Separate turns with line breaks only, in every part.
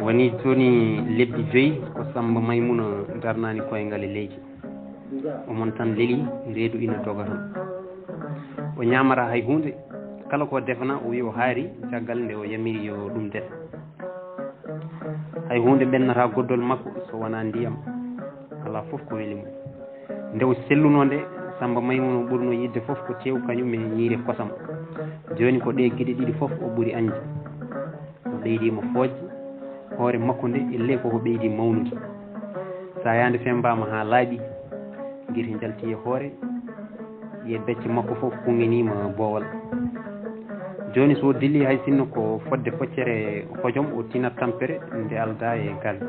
woni joni lebbi joyi ko Samba Maymuna darnani koyngal e leydi omon tan leeli reedu ina doga tan o ñamata hay hunde kala ko defana o wi o haari caggal nde o yamiri yo ɗum def hay hunde ɓennata goddol makko so wona ndiyam ala fof ko weli mum nde o selluno nde Samba Maymuna ɓurno yidde fof ko tew kañum e ñiiri kosam joni ko ɗe gueɗe ɗiɗi fof o ɓuuri andi o ɓeydima foojde hoore makko nde elle koko ɓeydi mawnude sa yande fembama ha laaɓi guiri jalti e hoore ye becce makko fof kuŋinima boowal joni so dilli hay sinno ko fodde foccere hojom o tinat tampere nde alda e galde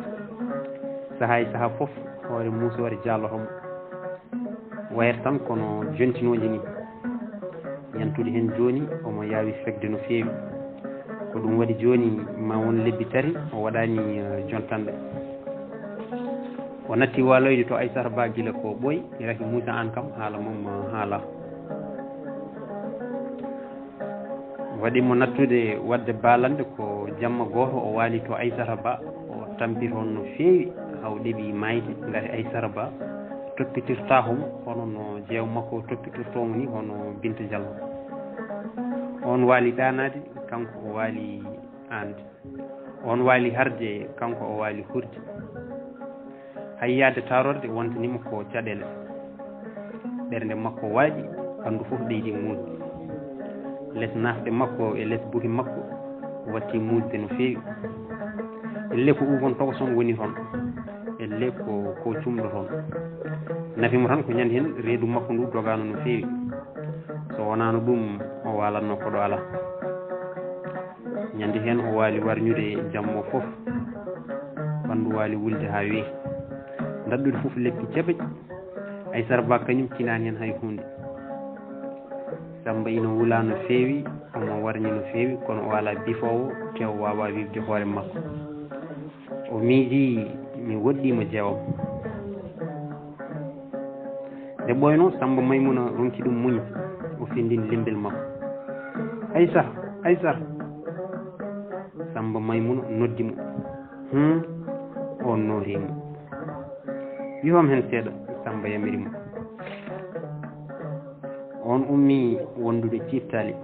saaha e saaha fof hoore musore jallotomo wayata tan kono jontinoji ni yantude hen joni omo yaawi fegde no feewi ko ɗum waɗi joni ma won lebbi tati o waɗani jontanɗe o natti waloyde to Aissata Ba gila ko ɓooyi raki Moussa an kam haala mum haala waɗimo nattude wadde balande ko jamma goto o waali to Aissata Ba o tampir hon no feewi haw ɗeɓi mayde gati Aissata Ba toppitirta homo hono no jeew makko toppitirtomo ni hono Binta Diallo on waali ɗanade kanko o waali ande on waali harde kanko o waali hurde hay yaade tarorde wontanima ko caɗele ɓernde makko waaƴi ɓanndu fof ɓeydi muusde less nafɗe makko e less buki makko watti muusde no feewi elle ko uvon tokoson woni toon elle ko cumɗo toon nafimo tan ko ñande hen reedu makko ndu dogano no feewi so wonano ɗum o walanno koɗo ala ñande hen o waali warñude jammo fof ɓanndu waali wulde ha weeti dadɗude fof leppi jaɓaƴi Aissata Ba kañum tinani hen hay hunde Samba ina wula no feewi omo warñi no feewi kono o ala bifowo tew wawa wiide hoore makko o miiji mi woɗɗima jeewam nde ɓoyno Samba Maymuna ronki ɗum muñ o findini lembel makko Aissata Samba Maymuna noddimo on noorimo wiwam hen seeɗa Samba yamirimo on ummi wondude ciftali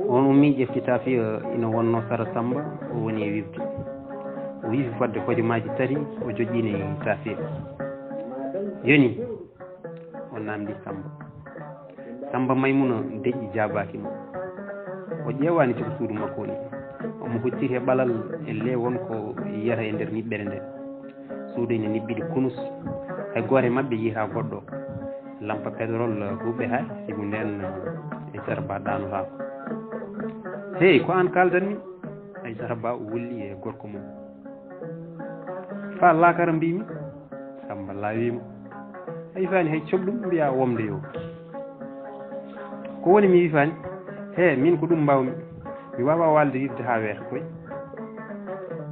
on ummi ƴeftita fiya ina wonno Sara Samba o woni e wibde o wiifi fodde hojomaji tati o joƴƴini tafiɗe joni o namdi Samba Maymuna deƴƴi jabakimo o ƴewani tiko suudu makko ni omo hocciti e ɓalal elle wonko yiyata e nder niɓɓere nde suudu ene niɓɓiɗi kunus hay goto e mabɓe yiita goɗɗo lampa pétrole huɓɓe ha sibu nden Aissata Ba ɗanotako hey ko an kaldanmi Aissata Ba wulli e gorko mum fa lakara mbimi Samba laawima wifani hay coɓɗum mbiya womde yo ko woni mi wifani he min ko ɗum mbawmi mi wawa walde wirde ha weeta koy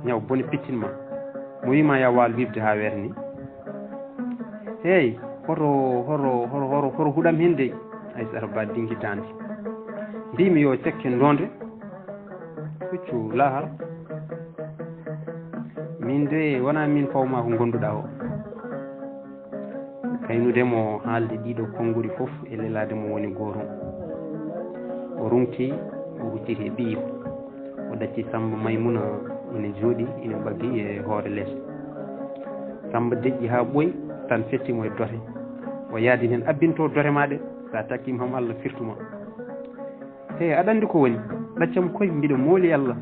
ñaw bone pittinma mo wima ya waal wirde ha weeta ni hey hoto huɗam hen de Aissata Ba dinguitande mbimi yo cekke ndonde huccu lahara min de wona min fawma ko gonduɗa o kaynudemo haalde ɗiɗo konnguri fof e lelade mo woni goto o rumti o hucciti e ɓiiyo o ɗacci Samba Maymuna ina jooɗi ina ɓaggi e hoore less Samba deƴƴi ha ɓooyi tan fettimo e dote o yaadini hen abbinto dote ma ɗe sa takkima ham Allah firtuma he aɗa andi ko woni ɗaccam koye mbiɗa mooli Allah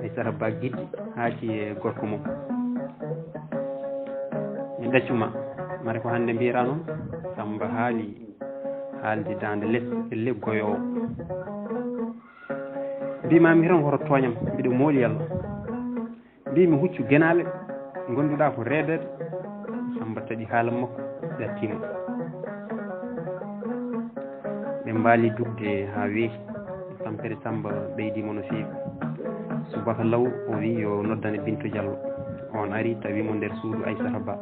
Aissata Ba guiddi haaki e gorko mum mi ɗaccuma mare ko hande mbiyata noon Samba haaldi dande less elle goyowo mbimami tan hoto tooñam mbiɗa mooli Allah mbimi huccu guenale gonduɗa ko reedede Samba taɗi haala makko ɗattima ɓe mbaali dugde ha weeti tampere Samba ɓeydima no feewi subaka law o wi yo noddane Binta Diallo on ari tawimo nder suudu Aissata Ba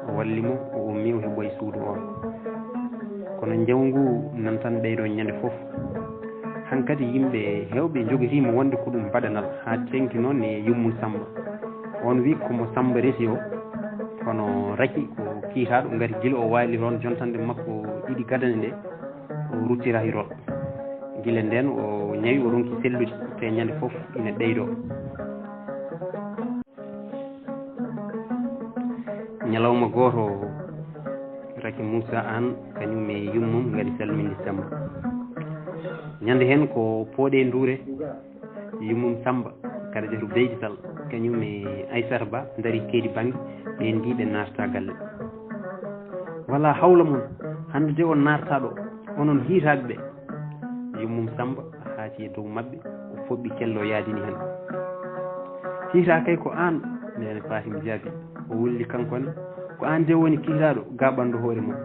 o wallimo o ummi o heɓoye suudu on kono jawngu nan tan ɓeydo ñande fof hankadi yimɓe hewɓe jogotima wonde ko ɗum baɗanal ha tenki noon e Yummum Samba on wi komo Samba resi o kono raki ko kiitaɗo ngati gila o waali toon jontande makko ɗiɗi gadane ɗe o ruttira hirol gila nden o ñawi o ronki sellude te ñande foof ina ɓeydo ñalawma goto raki Moussa Anne kañum e Yummum ngadi salminde Samba ñande hen ko pooɗe ndure Yummum Samba kada jatu beydi tal kañum e Aissata Ba dari keedi banggue ɓe ndiɓe narta galle wala hawla mum hande de on narta ɗo onon hiitaɓe ɓe Yummum Samba haati e dow mabɓe o foɓɓi kello yaadini hen hiita kay ko an nene Fatim jaabi o wulli kankone ko an de woni kiitaɗo ga ɓandu hoore mum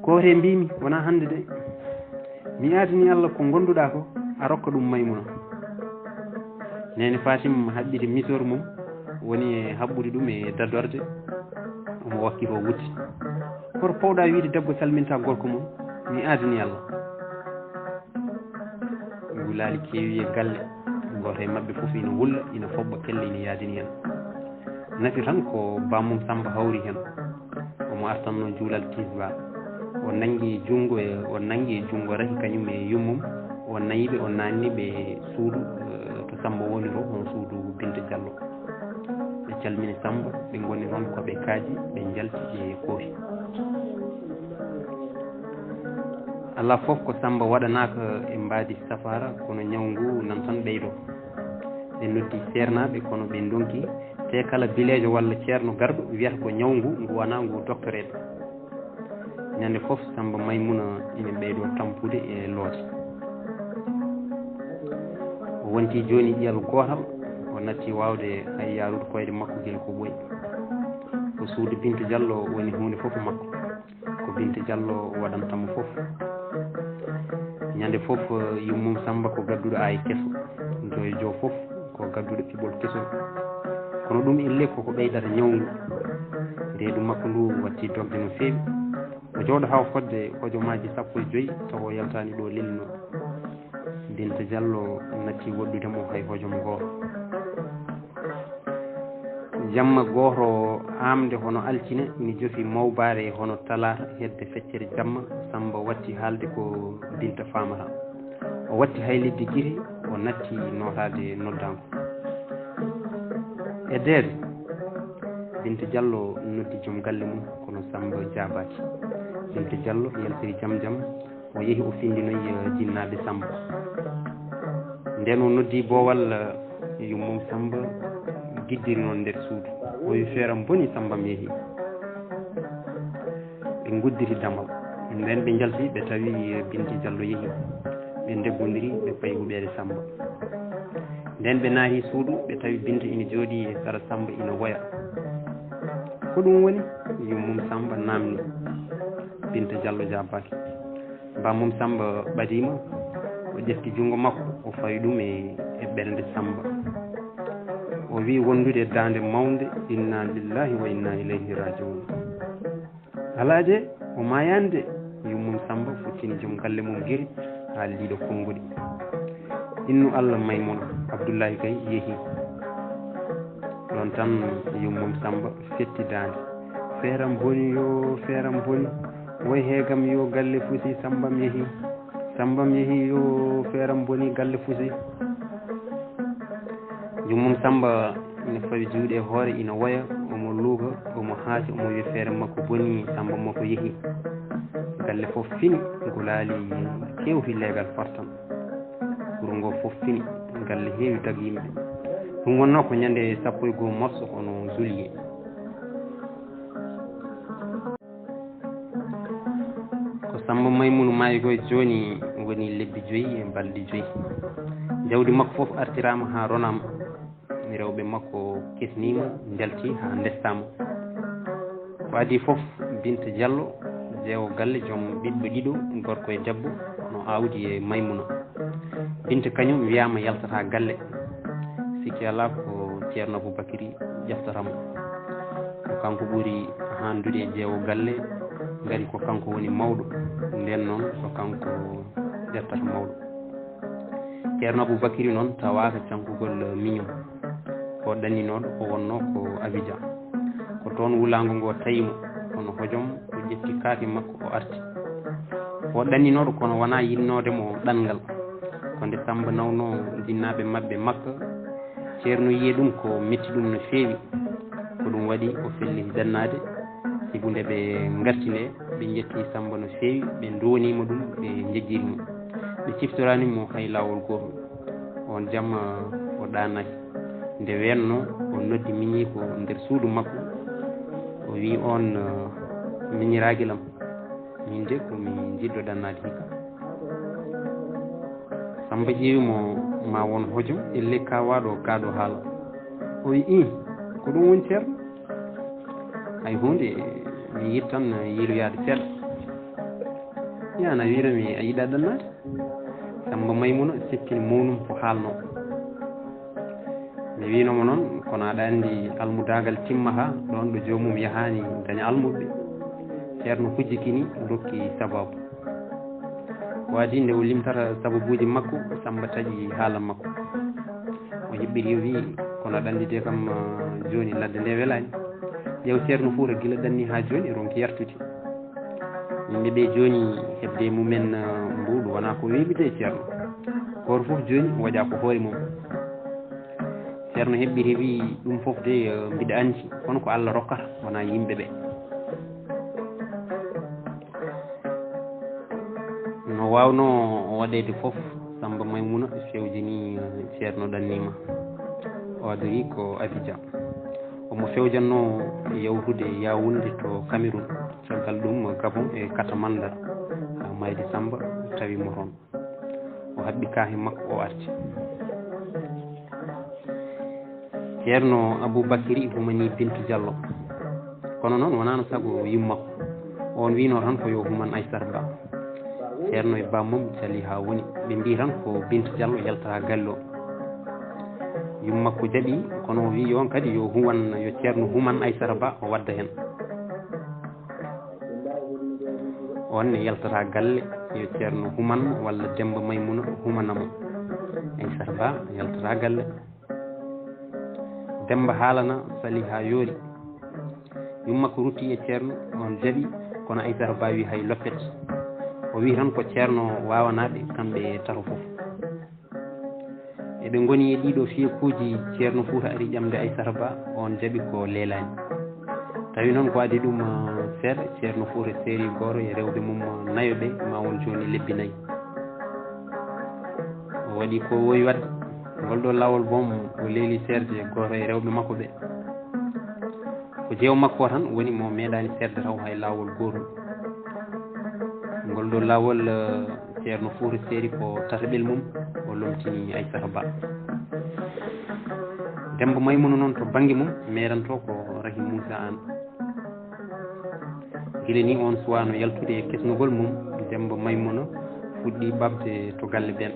kote mbimi wona hande de mi adini Allah ko gonduɗa ko a rokka ɗum Maymuna nene Fatim haɓɓide misor mum woni e haɓɓude ɗum e dadorde omo wakkito wutti koto powɗa wiide debbo salminta gorko mum mi adini Allah gulali keewi e galle goto e mabɓe foof ina wulla ina foɓɓa kelle ina yaadini hen nafi tan ko Bamum Samba hawri hen omo artanno juulal tisba o nangi jungo raki kañum e Yummum o nayiɓe o nanniɓe suudu to Samba woni to on suudu Binta Diallo ɓe calmini Samba ɓe goni toon koɓe kaaji ɓe jalti e kooti ala foof ko Samba waɗanaka e mbadi safara kono ñaw ngu nan tan ɓeydo ɓe noddi ceernaɓe kono ɓe donki te kala bilejo walla ceerno garɗo wiyata ko ñaw ngu wona ngu doctorede ñande foof Samba Maymuna ina ɓeydo tampude e loota o wonti joni ƴiyalu gotal o natti wawde hay yarude koyɗe makko guila ko ɓooyi ko suudu Binta Diallo woni hunde foof makko ko Binta Diallo waɗantamo foof ñande foof Yummum Samba ko gadduɗo ay keso joye jo foof ko gadduɗo piɓol kesol kono ɗum elle koko ɓeydata ñawngu reedu makko ndu watti dogde no feewi o jooɗo haw fodde hojomaji 15 taw yaltani ɗo lelno Binta Diallo natti woɗɗudemo hay hojom goto jamma goto amde hono altine ina jofi mawbare hono talata hedde feccere jamma Samba watti haalde ko Binta famata o watti hay liddi guiri o natti notade noddanko e deede Binta Diallo noddi joom galle mum kono Samba jabaki Binta Diallo yaltiri jam jam o yeehi o findinoyi jinnaɓe Samba nden o noddi boowal Yummum Samba giddiri noon nder suudu o wi feeram boni Sambam yeehi ɓe guddiri damal nden ɓe jalti ɓe tawi Binta Diallo yeehi ɓe debbodiri ɓe payi huɓede Samba nden ɓe naahi suudu ɓe tawi Binta ina jooɗi e sara Samba ina woya ko ɗum woni Yummum Samba namni Binta Diallo jabaki Bamum Samba ɓadima o ƴefti jungo makko o fawi ɗum e ɓernde Samba o wi wondude dande mawde inna lillahi wa inna ilayhi rajiun alaade o mayande Yummum Samba futtini joom galle mum guiri ha liiɗo konngudi innu Allah Maymuna Abdoullahi kay yeehi ɗon tan Yummum Samba fetti dande feeram boni yo feeram boni woy heegam yo galle fusi Sambam yeehi yo feeram boni galle fusi Yummum Samba ina fawi juuɗe hoore ina woya omo luuka omo haasi omo wi feere makko boni Samba makko yeehi galle fof fini gulaali kewfi leegal fartan wuro ngo fof fini galle heewi dag yimɓe ɗum wonno ko ñande 11 mars kono juillet ko Samba Maymuna maayi koye joni woni lebbi 5 e balɗe 5 jawdi makko fof artirama ha ronama rewɓe makko kesnima jalti ha ndestama ko adi fof Binta Diallo jeewo galle joom ɓiɗɗo ɗiɗo gorko e debbo no awdi e Maymuna Binta kañum wiyama yaltata galle sikki ala ko ceerno Aboubacry ƴeftatamo ko kanko ɓuuri handude e jeewo galle ngari ko kanko woni mawɗo nden noon ko kanko ƴettata mawɗo. ceerno Aboubacry noon tawaka cankugol mignon ko ɗanninoɗo o wonno ko Abidjan ko toon wulango ngo tawimo kono hojom o ƴetti kaake makko o arti o ɗanninoɗo kono wona yinnodemo ɗanngal ko nde Samba nawno jinnaɓe mabɓe Makka ceerno yiye ɗum ko metti ɗum no feewi ko ɗum waɗi o felli dannade sibu nde ɓe garti nde ɓe jetti Samba no feewi ɓe donima ɗum ɓe jejjirimo ɓe ciftoranimo hay lawol goto on jamma o ɗanaki nde wenno o noddi miñi ko nder suudu makko o wi on miñiraguelam min de komi jiɗɗo ɗannade hikka. Samba ƴeewimo ma won hojo elle ka waɗo kaɗo haala o wi ko ɗum woni ceerno hay hunde mi yit tan yiiloyade seeɗa yana wiirami a yiɗa ɗannade. Samba Maymuna sekkini mawnum ko haalno mi winomo noon kono aɗa andi almudagal timma ha ɗon ɗo jomum yahani daña almuɓe ceerno hujjikini dokki sababu waadi nde o limtata sababuji makko Samba taƴi haala makko o heɓɓiri o wi kono aɗa andi de kam joni ladde nde welani ƴeew ceerno Fouta gila ɗanni ha joni ronki yartude yimɓeɓe joni hebde mumen mbuɗu wona ko weɓide ceerno goto foof joni waɗa ko hoore mum ceerno heɓɓiri wi ɗum foof de mbiɗa andi kono ko Allah rokkata wona yimɓeɓe no wawno waɗede foof Samba Maymuna fewjini ceerno ɗannima o adori ko Abidjan omo fewjanno yawtude Yaoundé to Cameroun caggal ɗum Gabon e Katamanda mayde Samba tawimo toon o haɓɓi kaahe makko o arti. ceerno Aboubacry humani Bintou Diallo kono noon wonano sago yummakko on wino tan ko yo human Aissata Ba ceerno e bammum cali ha woni ɓe mbi tan ko Bintou Diallo yaltata galle o yummakko jaɓi kono o wi on kadi yo huwan yo ceerno human Aissata Ba o wadda hen on ne yaltata galle yo ceerno human walla Demba Maymuna humanamo Aissata Ba yaltata galle Demba haalana sali ha yoori yummakko rutti e ceerno on jaɓi kono Aissata Ba wi hay loppet o wi tan ko ceerno wawanaɓe kamɓe tato foof eɓe goni e ɗiɗo fiekuji ceerno Fouta ari ƴamde Aissata Ba on jaɓi ko leelani tawi noon ko adi ɗum seeɗa ceerno Fouta séri goto e rewɓe mum nayoɓe ma won joni lebbi nayyi o waɗi ko woyi wadde ngol ɗo lawol boom o leeli serde goto e rewɓe makko ɓe ko jeew makko tan woni mo meeɗani serde taw hay lawol gotol ngol ɗo lawol ceerno Fouta séri ko tataɓel mum o lomtini Aissata Ba. Demba Maymuna noon to banggue mum meeɗanto ko Rahim Moussa an guila ni on suwano yaltude e kesnugol mum Demba Maymuna fuɗɗi ɓabde to galle ben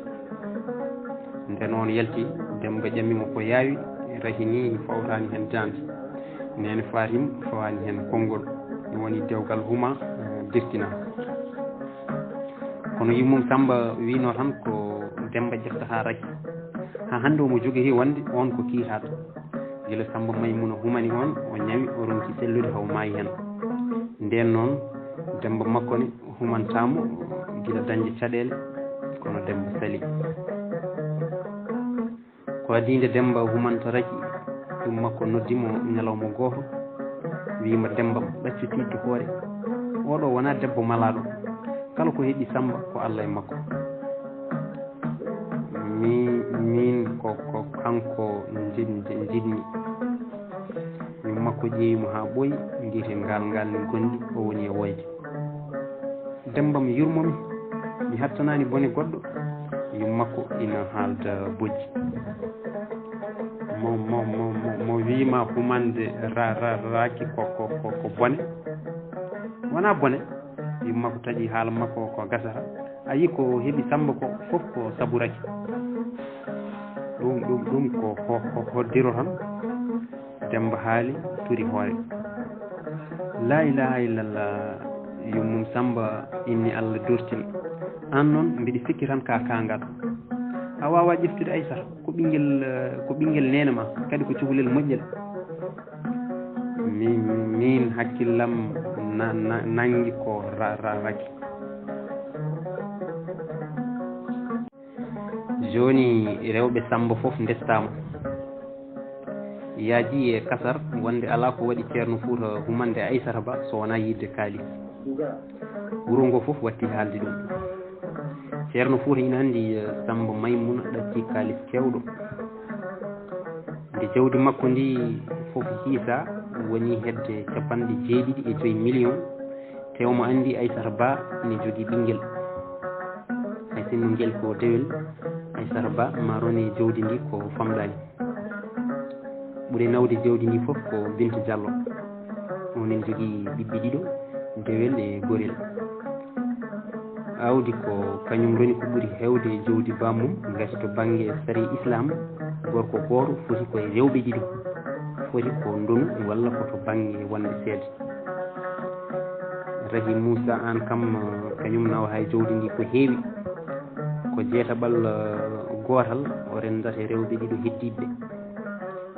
nden on yalti Demba ƴammimo ko yaawi Rahini fawtani hen jande nene Fatim fawani hen konngol woni dewgal huma dirtina kono yimmum Samba wino tan ko Demba ƴeftata Rahi ha hande omo jogori wonde on ko kiitaɗo gila Samba Maymuna humani on o ñawi o ronki sellude haw maayi hen nden noon Demba makko ne humantamo gila dañde caɗele kono Demba sali ko adi nde Demba humanta Rahi ɗum makko noddimo ñalawma goto wima Demba ɓaccitidde hoore oɗo wona debbo malaɗo kala ko heeɓi Samba ko Allah e makko min ko kanko jiɗmi min makko ƴeewimo ha ɓooyi mbiyete ngal ni gonɗi o woni e woyde Demba mi yurmomi mi hattanani bone goɗɗo yummakko ina haalda bojji mo wima humande raaki ko bone wona bone yummakko taƴi haala makko ko gasata a yi ko heeɓi Samba ko fof ko sabu Rahi ɗum ko hoddiro tan Demba haali turi hoore la ilaha illallah yummum Samba inni Allah durtin an noon mbiɗa sikki tan ka kangal a wawa ƴeftude Aissata ko ɓinguel nene ma kadi ko cukalel moƴƴel min hakkillam nangi ko raki joni rewɓe Samba foof ndestama yaaji e kasar wonde ala ko waɗi ceerno Fouta humande Aissata Ba so wona yidde kalis wuro ngo foof watti haalde ɗum ceerno Fouta ina andi Samba Maymuna ɗacci kalis kewɗo nde jawdi makko ndi foof hiisa woni hedde 75 millions te omo andi Aissata Ba ne jogui ɓinguel hay sinno nguel ko dewel Aissata Ba marone jawdi ndi ko famɗani ɓuuri nawde jawdi ndi fof ko Binta Diallo onen jogui ɓiɓɓe ɗiɗo dewel e gorel awdi ko kañum roni ko ɓuuri hewde jawdi bammum gati to banggue sari islam gorko goto foti koye rewɓe ɗiɗo foti ko ndonu walla koto banggue wonde seede Rahi Moussa an kam kañum nawa hay jawdi ndi ko heewi ko jeetaɓal gotal o rendata rewɓe ɗiɗo heddiɓe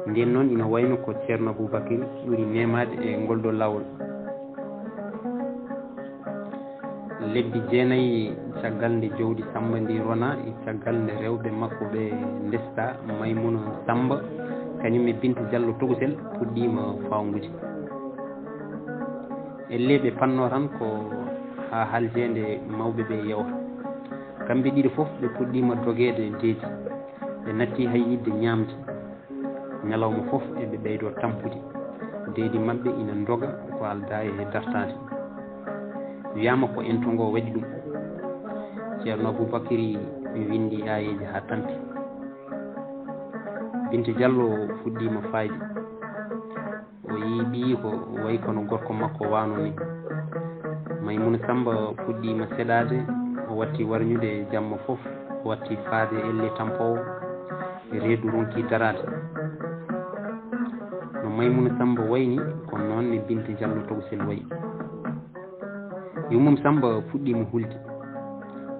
nden noon ina wayno ko ceerno Aboubacry ɓuuri nemade e ngolɗo lawol lebbi jeenayyi caggal nde jawdi Samba ndi rona e caggal nde rewɓe makko ɓe ndesta Maymuna Samba kañum e Binta Diallo togosel puɗɗima fawgude elle ɓe panno tan ko ha haljede mawɓe ɓe yewta kamɓe ɗiɗo foof ɓe puɗɗima dogede deedi ɓe natti hay yidde ñamde ñalawma foof eɓe ɓeydo tampude deedi mabɓe ina doga ko alda e dartade wiyama ko entogo waɗi ɗum ceerno Aboubacry windi ayeji ha tampi Binta Diallo fuɗɗima fayde o yiiɓi ko way kono gorko makko wano ni Maymuna Samba fuɗɗima seɗade o watti warñude jamma foof o watti faade elle tampowo reedu ronki darade no Maymuna Samba wayni ko noon ne Binta Diallo togosel wayi yummum Samba fuɗɗima hulde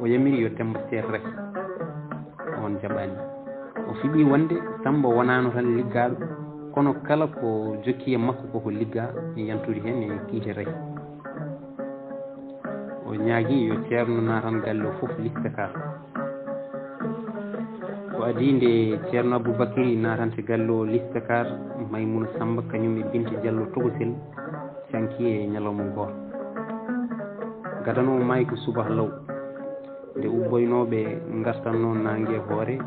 o yamiri yo Demba Seer Raky on jaɓani o fiɓi wonde Samba wonano tan liggaɗo kono kala ko jokki e makko koko ligga yantude hen e kiite Raky o ñaagui yo ceerno natan galle o foof listakar ko adi nde ceerno Aboubacry natante galle o listakar Maymuna Samba kañum e Binta Diallo togosel canki e ñalawma goto gadanowo maayi ko subaka law nde ubboynoɓe gartanno nangue hoore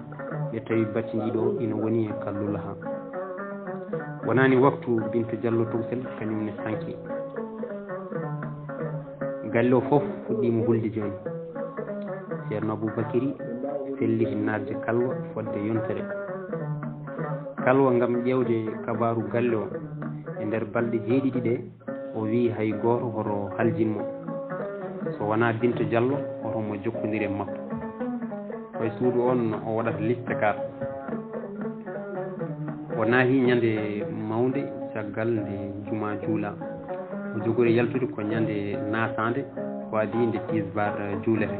ɓe tawi battidiɗo ina woni e kallula ha wonani waktu Binta Diallo togosel kañum ne sanki galle o foof fuɗɗima hulde joni ceerno Aboubacry felliti nadde kalwa fodde yontere kalwa gam ƴewde kabaru galle o e nder balɗe jeeɗiɗi ɗe o wi hay goto hoto haljinmo so wona Binta Diallo otomo jokkodiri e makko koye suudu on o waɗata listakar o naahi ñande mawde caggal nde juma juula o jogori yaltude ko ñande nasade ko adi nde tisbar juulete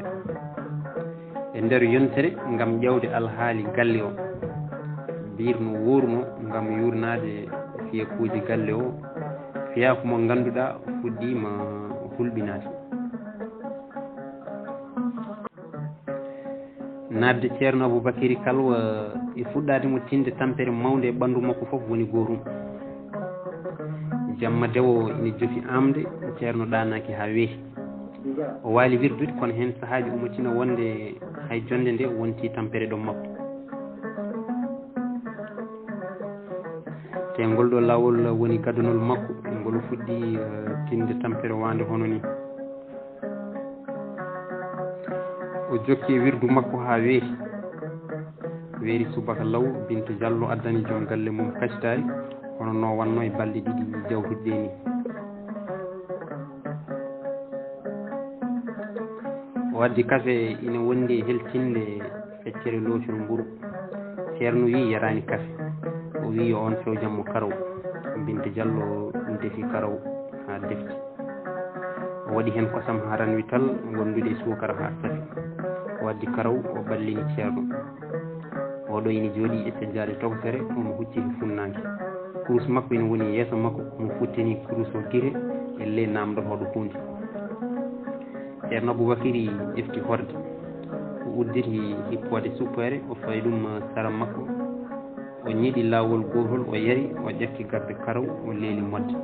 e nder yontere gam ƴewde alhaali galle o birno wuurno gam yurnade fiyekuji galle o fiyaku mo ganduɗa fuɗɗima hulɓinade nadde ceerno Aboubacry kalwa e fuɗɗademo tinde tampere mawde e ɓandu makko foof woni gotum jamma dewo ina jofi amde ceerno ɗanaki ha weeti o waali wirdude kono hen saahaji umatina wonde hay jonde nde wonti tampere ɗo makko te ngolɗo lawol woni gadunol makko ngol fuɗɗi tinde tampere wande hono ni o jokki wirdu makko ha weeri subaka law Binta Diallo addani joom galle mum kacitari hono no wanno e balɗe ɗiɗi jawtuɗe ni o waddi kafe ina wondi heltinde feccere lootol mburu ceerno wi yarani kafe o wi yo on fewjammo karaw Binta Diallo defi karaw ha defti waɗi hen kosam haran wi tal wondude sukara ha safi waddi karaw o ballini ceerno oɗo ina jooɗi e sejjade togosere omo hucciti funnanke kurus makko ina woni yeeso makko omo futtini kurus o guire e ley namdotoɗo hunde ceerno Aboubacry ƴefti horde o udditi hippode suppere o fawi ɗum sara makko o ñiiɗi lawol gotol o yari o ƴakki gabbe karaw o leeli modde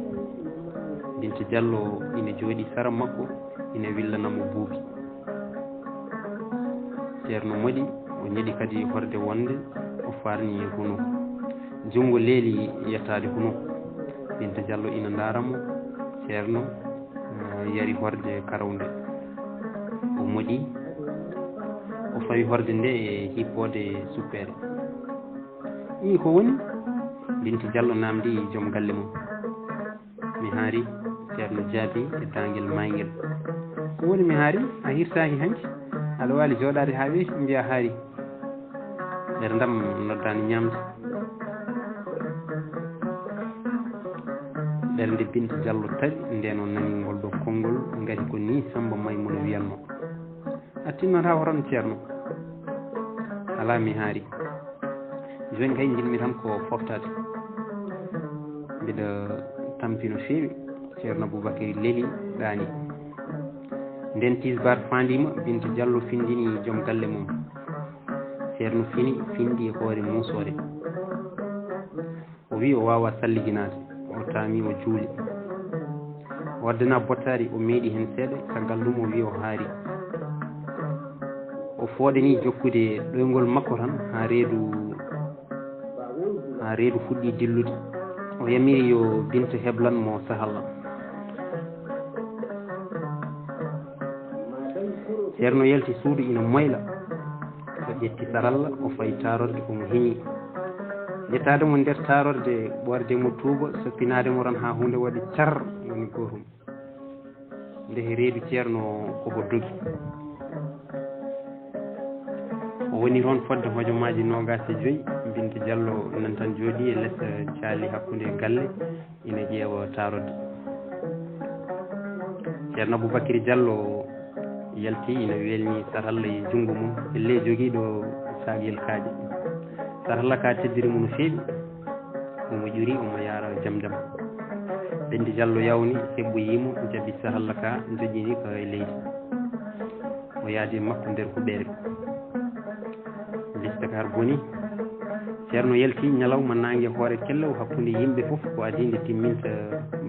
Binta Diallo ina jooɗi sara makko ina willanamo buubi ceerno moɗi o ñiɗi kadi horde wonde o farni hunuko junngo leeli yettade hunuko Binta Diallo ina daaramo ceerno yari horde karaw nde o moɗi o fawi horde nde e hippode suppere ii ko woni Binta Diallo namdi joom galle mum mi haari ceerno jaabi e dangel maygel ko woni mi haari a hirtaki hanki aɗa waali jooɗade ha weeti mbiya haari nder ndam noddani ñamde ɓernde Binta Diallo tawi nden o nani ngol ɗo konngol ngati ko ni Samba Maymouna wiyanno a tinnata horon ceerno ala mi haari joni kay jinmi tan ko foftade mbiɗa tampi no feewi ceerno Aboubacry leeli ɗaani nden tisbar fandima Binta Diallo findini joom galle mum ceerno findi e hoore musore o wi o wawa salliginade o taami o juuli o waddana bottari o meeɗi hen seeɗa caggal ɗum o wi o haari o fooɗani jokkude ɗoygol makko tan ha reedu fuɗɗi dillude o yamiri yo Binta heblan mo sahalla ceerno yalti suudu ina moyla o ƴetti saralla o fayi tarorde omo heñi ƴettade mo nder tarorde ɓorde mo tuuba soppinade mo tan ha hunde waɗi car woni gotum nde reedu ceerno koko dogi o woni toon fodde hojomaji nogas e joyyi Binta Diallo nan tan jooɗi e less caali hakkude galle ina ƴeewa tarode ceerno Aboubacry Diallo yalti ina welni saralla e junngo mum elle jogiiɗo saagel kaaƴe saralla ka teddiri mum no feewi omo ƴuri omo yaara jam jam Binta Diallo yawni heɓɓoyimo jaɓi saralla ka joƴini ko e leydi o yaadi makko nder huɓɓere listakar boni ceerno yalti ñalawma nangue hoore kellew hakkude yimɓe fof ko adi nde timminta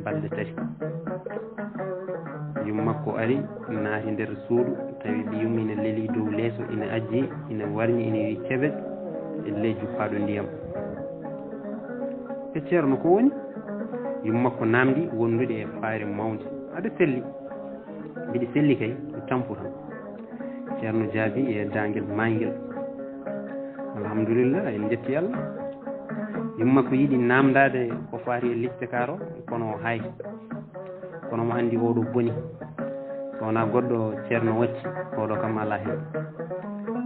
balɗe tati yum makko ari naati nder suudu tawi ɓiyum ina leeli dow leeso ina ajji ina warñi ina wi keɓe e ley juppaɗo ndiyam e ceerno ko woni yum makko namdi wondude e faare mawde aɗa selli mbiɗa selli kay tampu tan ceerno jaabi e dangel maygel alhamdulillah en jetti Allah yum makko yiiɗi namdade ko faati e liste karo kono hayta kono mo andi oɗo boni so wona goɗɗo ceerno wacci oɗo kam ala hen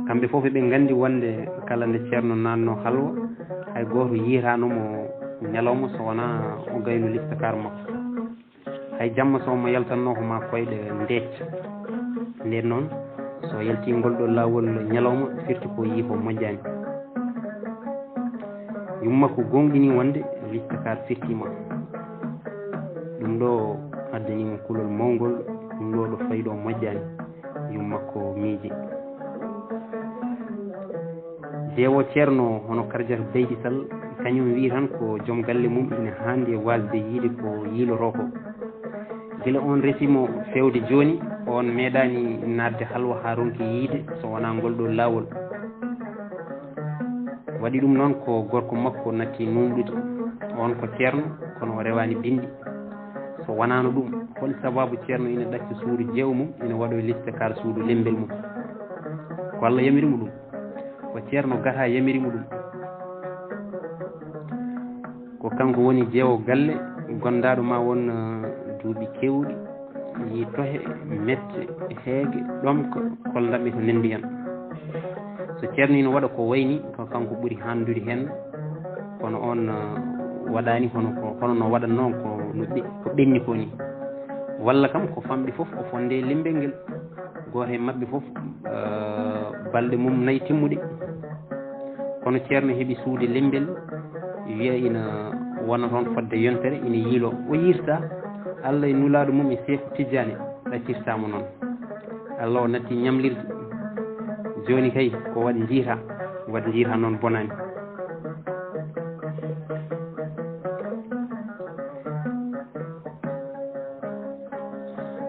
kamɓe fof ɓe gandi wonde kala nde ceerno nanno halwa hay goto yitanomo ñalawma so wona o gayno liste kar makko hay jamma somo yaltanno ko ma koyɗe ndecca nden noon so yalti ngolɗo lawol ñalawma firti ko yii ko moƴƴani yum makko gonɗini wonde liste kar firtima ɗum ɗo addanimo kulol mawgol ɗum ɗo ɗo fayiɗo moƴƴani yum makko miiji jeewo ceerno hono Kardiata Beydi Sall kañum wi tan ko joom galle mum ina handi e wasde yiide ko yiiloro ko gila on resimo fewde joni on meeɗani nadde halwa ha ronki yiide so wona ngolɗo lawol waɗi ɗum noon ko gorko makko natti numɗude on ko ceerno kono o rewani bindi so wonano ɗum hol sababu ceerno ina ɗacca suudu jeew mum ina waɗo liste kar suudu lembel mum ko Allah yamirimo ɗum ko ceerno gata yamirimo ɗum ko kanko woni jeewo galle gondaɗo ma won duuɓi kewɗi yi tohe mette heege ɗomka koldaɓe ko nendi hen so ceerno ina waɗa ko wayni ko kanko ɓuuri handude hen kono on waɗani hono no waɗatno ko ɓenni ko ni walla kam ko famɗi fof o fonde limbel ngel goto e mabɓe fof balɗe mum nayyi timmuɗe kono ceerno heeɓi suude limbel wiya ina wona toon fodde yontere ina yiilo o yirta Allah e nulaɗo mum e Seeku Tijjani ɗaccirtamo noon Allah o natti ñamlirde joni kay ko waɗ jiita noon bonani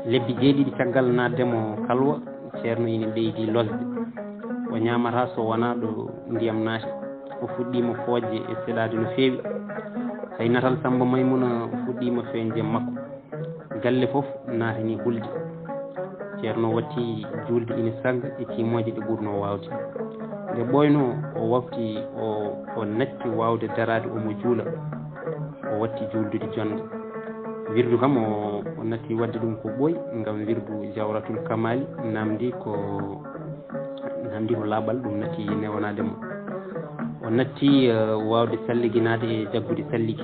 lebbi jeeɗiɗi caggal naddemo kalwa ceerno ina ɓeydi losde o ñamata so wona ɗo ndiyam naati o fuɗɗima foojje e seɗade no feewi hay natal Samba Maymuna fuɗɗima feñde makko galle foof naatani hulde ceerno watti julde ina sagga e timoje ɗe ɓurno wawde nde ɓoyno o wafti o natti wawde darade omo juula o watti juldude jonde wirdu kam o natti wadde ɗum ko ɓooyi ngam wirdu Jawratul Kamali namdi ko laaɓal ɗum natti newanademo o natti wawde salliginade e jaggude salligi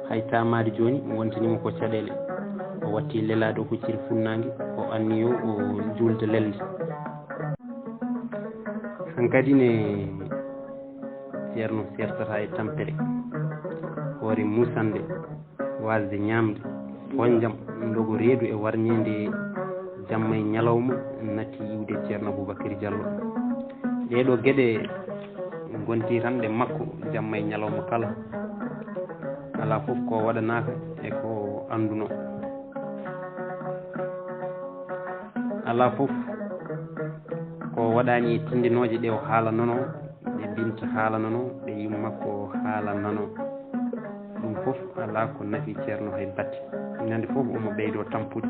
hay tamade joni wontanima ko caɗele o watti lelade o hucciri funnague o anniyo o julde lelde hankadi ne ceerno sertata e tampere hoore musande wasde ñamde fonjam ndogo reedu e warñede jamma e ñalawma natti yiwde ceerno Aboubacry Diallo ɗeɗo gueɗe gonti tan ɗe makko jamma e ñalawma kala ala fof ko waɗanaka e ko anduno ala fof ko waɗani e tindinoje ɗe o haalanono ɗe Binta haalanono ɗe yummakko haalanano ɗum fof ala ko nafi ceerno hay batte ñande fof omo ɓeydo tampude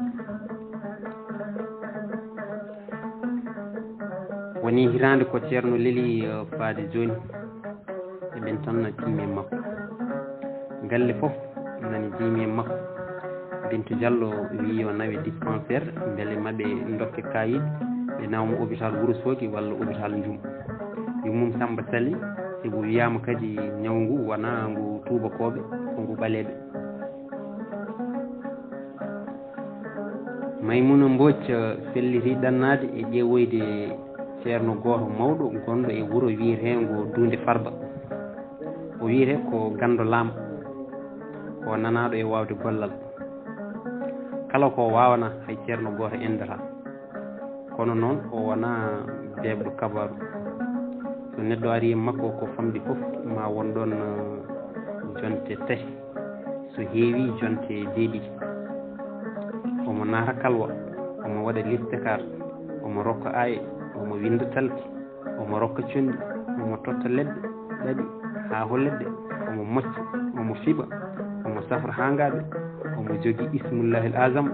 woni hirande ko ceerno leeli faade joni eɓen tan timmi e makko galle fof nani jiimi e makko Bintu Diallo wi yo nawe dispensaire beele maɓe dokke kayit ɓe nawma hôpital Wourossogui walla hôpital Ndioum yummum Samba Sali sibo wiyama kadi ñaw ngu wona ngu tubakoɓe ko ngu ɓaleɓe Maymuna Mbodj felliti ɗannade e ƴeewoyde ceerno goto mawɗo gonɗo e wuuro wiyetengo Dunde Farba o wiyete ko Gando Lam o nanaɗo e wawde gollal kala ko wawana hay ceerno goto endata kono noon o wona bebɗo kabaru so neɗɗo ari e makko ko famɗi fof ma won ɗon jonte tati so heewi jonte jeeɗiɗi omo naata kalwa omo waɗa listekar omo rokka aye omo winda talki omo rokka condi omo totta leɗɗe ɗaɗi ha ho leɗɗe omo mocca omo fiɓa omo safra hangaɓe omo jogui ismullahil azam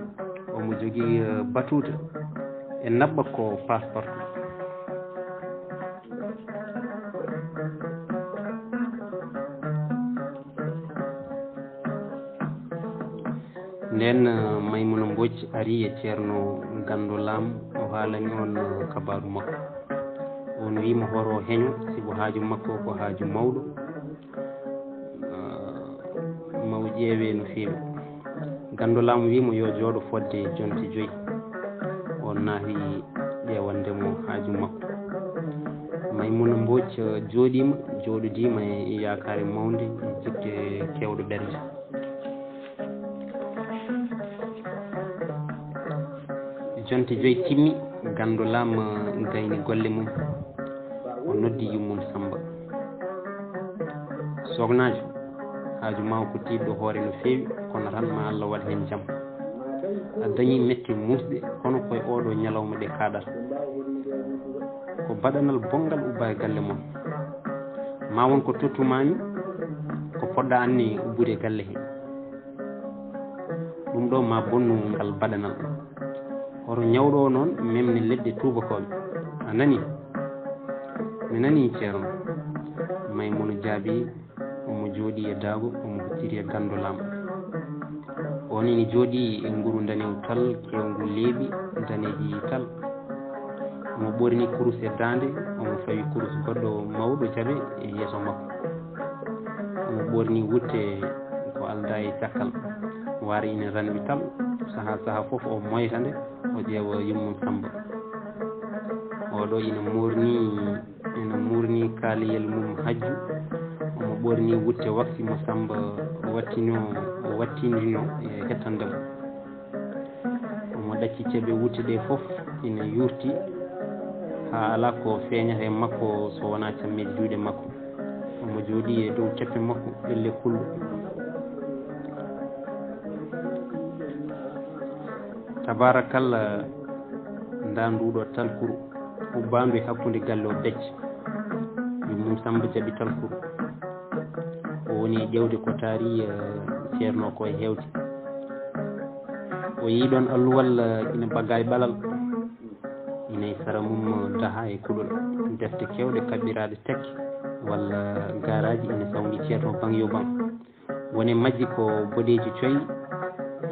omo jogui batuta e nabba ko passeport nden Maymuna Mbodj ari e ceerno Gando Lam o haalani on kabaru makko on wima horo heño sibo haaju makko ko haaju mawɗo maw ƴeewe no feewi Gando Lam wimo yo jooɗo fodde jonte 5 on naati ƴewandemo haaju makko Maymuna Mbodj jooɗodima e yakare mawde e jikde kewɗo ɓernde jonte 5 timmi Gando Lam gayni golle mum o noddi yummum Samba sognajo haaju ma ko tiɗɗo hoore no feewi kono tan ma Allah waɗ hen jaam a dañi metti musɗe kono koye oɗo ñalawma ɗe kaɗata ko baɗanal bongal ubba e galle mon ma won ko tottumami ko poɗɗa anni ubbude galle he ɗum ɗo ma bonnu ngal baɗanal hoto ñawɗo o noon memne leɗɗe tubakoɓe a nani mi nani ceerno Maymuna jaabi omo jooɗi e daago omo hucciri e Gando Lam on ini jooɗi e nguru danew tal kewngu leeɓi daneji tal omo ɓorni kurus e dande omo fawi kurus goɗɗo mawɗo jaɓe e yeeso makko omo ɓorni wutte ko alda e cakkal waari ina ranwi tal saha fof o moytande o ƴeewa Yummum Samba oɗo ina murni kaaliyel mum hajju omo ɓorni wutte wakti mo Samba wattindino e hettandemo omo ɗacci ceeɓe wutte ɗe fof ina yurti ha ala ko feeñata e makko so wona cammeji juuɗe makko omo jooɗi e dow ceppe makko ɓelle kullu tabarakallah nda nduɗo talkuru ubbandu e hakkude galle o becce Yummum Samba jaɓi talkuru o woni ƴewde ko taari ceerno ko e hewde o yii ɗon alluwal ina bagga e ɓalal ina e sara mum daha e kuɗol defte kewɗe kaɓɓiraɗe tekke walla garaji ina sawdi ceerno bang yo bang woni majji ko boɗeji coyi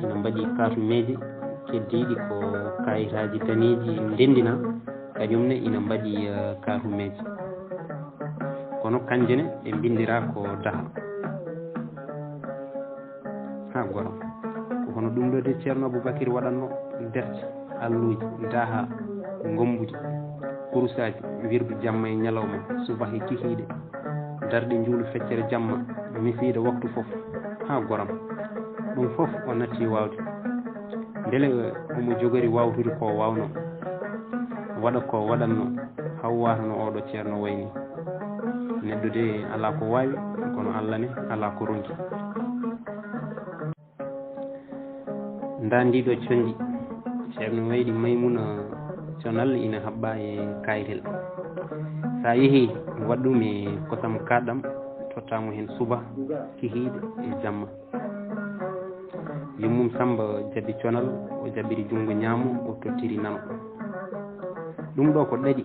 ina mbaɗi katumeje keddiɗi ko kayitaji daneji ndendina kañumne ina mbaɗi katumeje kono kanjene ɓe bindira ko daha ha goram ko hono ɗum ɗo de ceerno Aboubacry waɗanno defte alluji daha gombuji kurusaji wirdu jamma e ñalawma subaka e kikiɗe darɗe njuulu feccere jamma mifiide waktu fof ha goram ɗum fof o natti wawde beele omo jogori wawtude ko wawno waɗa ko waɗanno haw watano oɗo ceerno wayni neɗɗo de ala ko wawi kono Allah ne ala ko ronki nda ndiɗo condi ceerno wayɗi Maymuna conal ina haɓɓa e kayitel sa yeehi waɗɗum e kosam kaɗɗam tottamo hen suba kihiɗe e jamma Yummum Samba jaɓi conal o jaɓiri junngo ñaamo o tottiri nano ɗum ɗo ko ɗaɗi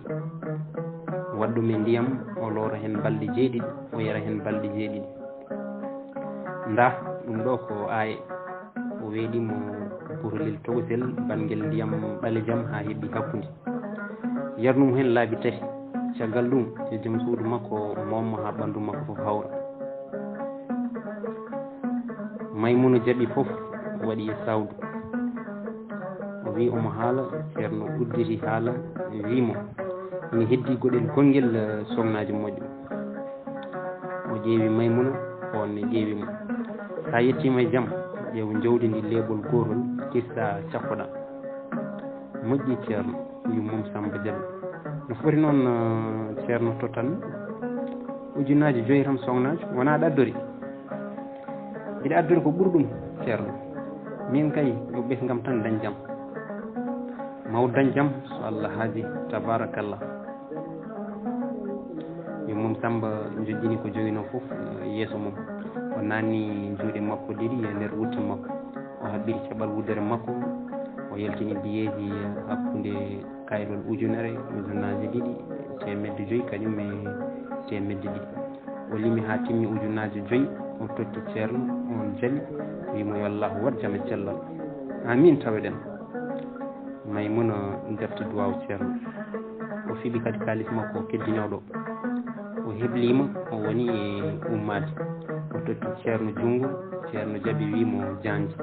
waɗɗum e ndiyam o loora hen balɗe jeeɗiɗi o yara hen balɗe jeeɗiɗi nda ɗum ɗo ko aaye o weeɗimo ɓurlel togosel bangel ndiyam ɓalejam ha heɓɓi hakkude yarnum hen laabi tati caggal ɗum e joom suudu makko mommo ha ɓandu makko fof hawra Maymuna jaɓi fof waɗi e sawdu o wi omo haala ceerno udditi haala wimo ina heddi goɗel gonguel sognaji moƴƴo o ƴeewi Maymuna on ne ƴeewimo sa yettima e jaam ƴeew jawdi ndi leeɓol gotol kirsa cakkoɗa moƴƴi ceerno Yummum Samba jaɓi no foti noon ceerno tottan ujunnaji 5 tan sognaji wona aɗa addori mbiɗa addori ko ɓuuri ɗum ceerno min kay yo ɓesgam tan dañ jaam maw dañ jaam so Allah haaji tabarakallah Yummum Samba joƴƴini ko jogino foof yeeso mum o nanni juuɗe makko ɗiɗi e nder wutte makko o haɓɓiri caɓal wuddere makko o yaltini biyeji hakkude kayrol ujunere ujunaje ɗiɗi temedde 5 kañum e temedde ɗiɗi o limi ha timmi ujunaje 5 o totti ceerno on jaɓi wimo yo Allah wat jaam e cellal amin taweɗen Maymuna defte duwaw ceerno o fiɓi kadi kalis makko keddinoɗo o heblima o woni e ummade o totti ceerno junngo ceerno jaɓi wimo janji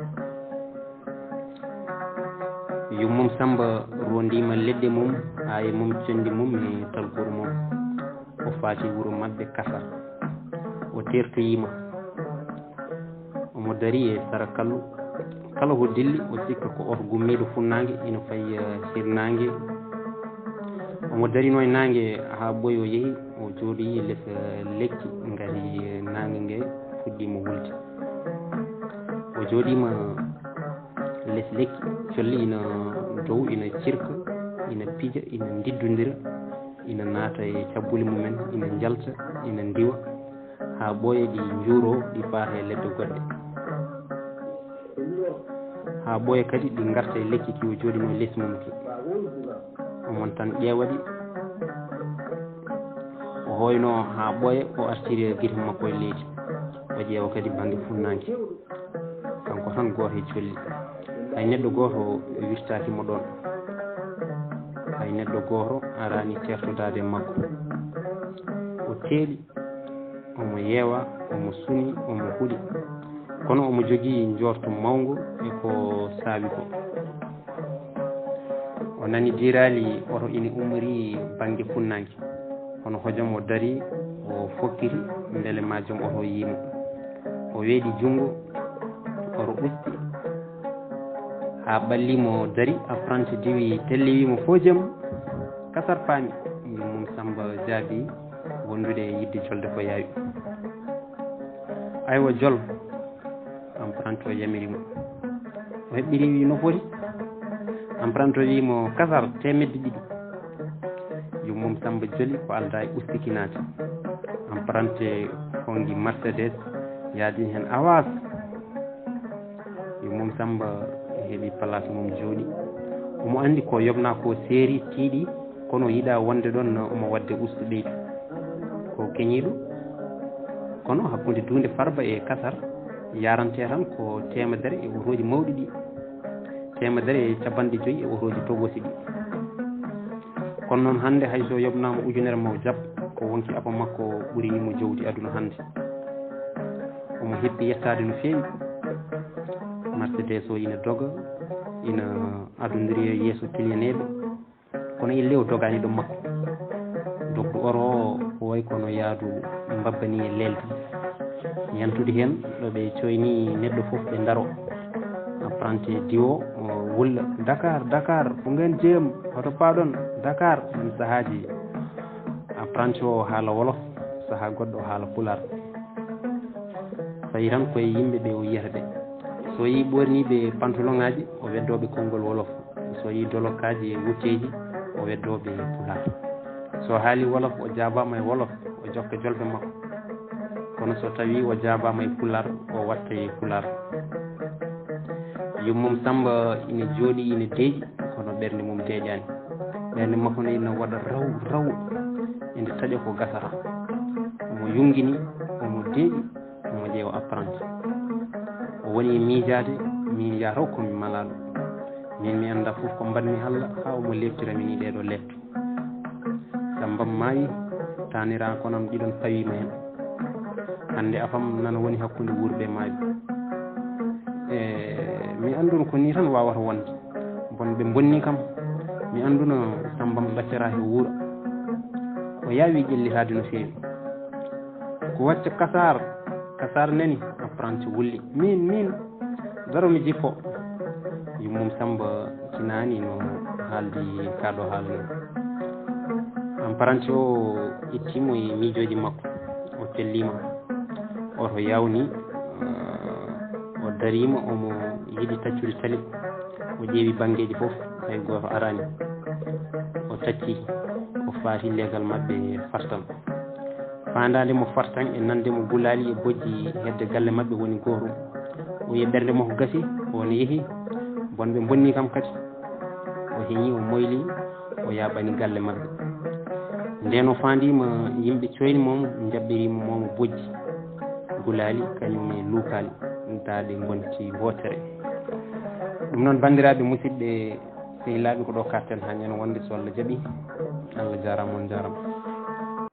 Yummum Samba rondima leɗɗe mum aaye mum condi mum e talkuru mum o faati wuuro mabɓe Kasar o tertoyima omo dari e sara kallu kala ko dilli o sikka ko oto gummiɗo funnague ina fayi hirnague omo darino e nangue ha ɓooyi o yeehi o jooɗoyi less lekki gari nangue ngue fuɗɗima wulde o jooɗima less lekki colli ina dow ina cirka ina pija ina diddodira ina naata e cabbuli mumen ina jalta ina ndiwa ha ɓooya ɗi juuro ɗi paata e leɗɗe goɗɗe ha ɓooya kadi ɗi garta e lekki ki o jooɗino e less mum ki omon tan ƴeewaɗi o hoyno ha ɓooya o artiri guite makko e leydi o ƴeewa kadi banggue funnague kanko tan goto e colli hay neɗɗo goto wirtakimo ɗon hay neɗɗo goto arani certodade makko o teeɗi omo yeewa omo suni omo huuɗi kono omo jogii njorto mawngo e ko saawi ko o nani diiraali oto ina ummori baŋnge funnaange kono hojom o darii o fokkiri mbele majum oto yiimo o weeɗi junngo oto usti haa ɓallimo dari apprenti diwi telli wiimo fo jam kasar paami mum Samba jaabi wondude yidde jolde ko yaawi aywa jol apprenti o yamirimo o heɓɓiri wi no foti apprenti o wiimo kasar temedde ɗiɗi mum Samba joli ko alda e ustikinaade apprenti hongi Mercedes yaadi hen awas mum Samba heɓi place mum jooɗi omo andi ko yobna ko seeri tiiɗi kono yiɗa wonde ɗon omo wadde ustu ɓeydu ko keñiɗo kono hakkude Dunde Farba e Kasar yarante tan ko temedere e otoji mawɗi ɗi temedere e capanɗe joyyi e otoji togosi ɗi kono noon hannde hayso yobnama ujunere maw jab ko wonki apa makko ɓurinimo jawdi aduna hannde omo heppi yettade no feewi Mercedes o ina doga ina adodiri e yeeso kiliyaneɓe kono ille o dogani ɗo makko dogdu oro o way kono yaadu mbabbani e lelde yantude hen ɗo ɓe coyni neɗɗo fof ɓe daro apprenti diwo o wulla Dakar Dakar ko ngen jeeyam hoto paaɗon Dakar ɗum sahaaji apprenti o haala wolof sahaa goɗɗo o haala pular fayi tan koye yimɓe ɓe o yiyata ɓe so yi ɓorniɓe pantalon ŋaji o weddoɓe konngol wolof so yi dolokaji e wutteji o weddoɓe pular so haali wolof o jaabama e wolof o jokka jolɓe makko kono so tawi o jaabama e pular o watta e pular yummum Samba ina jooɗi ina deeƴi kono ɓernde mum deeƴani ɓernde makko ne ina waɗa raw inde taƴa ko gasata omo yungini omo deeƴi omo ƴeewa apprenti o woni miijade min yataw komi malaɗo min mi anda fof ko mbanmi Allah ha omo leftirami ni ɗeɗo leftu Samba maayi tanira konam ɗiɗon pawima hen hande afam nana woni hakkude wuurɓe maayo mi anduno ko ni tan wawata wonde bon ɓe bonni kam mi anduno Sambam ɓaccata e wuuro o yaawi ƴellitade no feewi ko wacca kasar nani apprenti wulli min daro mi jippo yummum Samba cinani no haaldi kaɗo haalno apprenti o ittimo e miijoji makko o tellima oto yawni o darima omo yiɗi taccude tali o ƴeewi banggueji fof hay goto arani o tacci o faati leegal mabɓe fartan fandade mo fartan e nande mo gulali e bojji hedde galle mabɓe woni goto o yi ɓernde makko gasi ono yeehi bonɓe bonni kam kadi o heeñi o moyli o yaɓani galle mabɓe nden o fandima yimɓe coyni momo jaɓɓirimo momo bojji gulali kañum e luukali daade gonti wotere ɗum noon bandiraɓe musidɓe sehilaɓe ko ɗo karten ha ñande wonde so Allah jaaɓi Allah jarama on jarama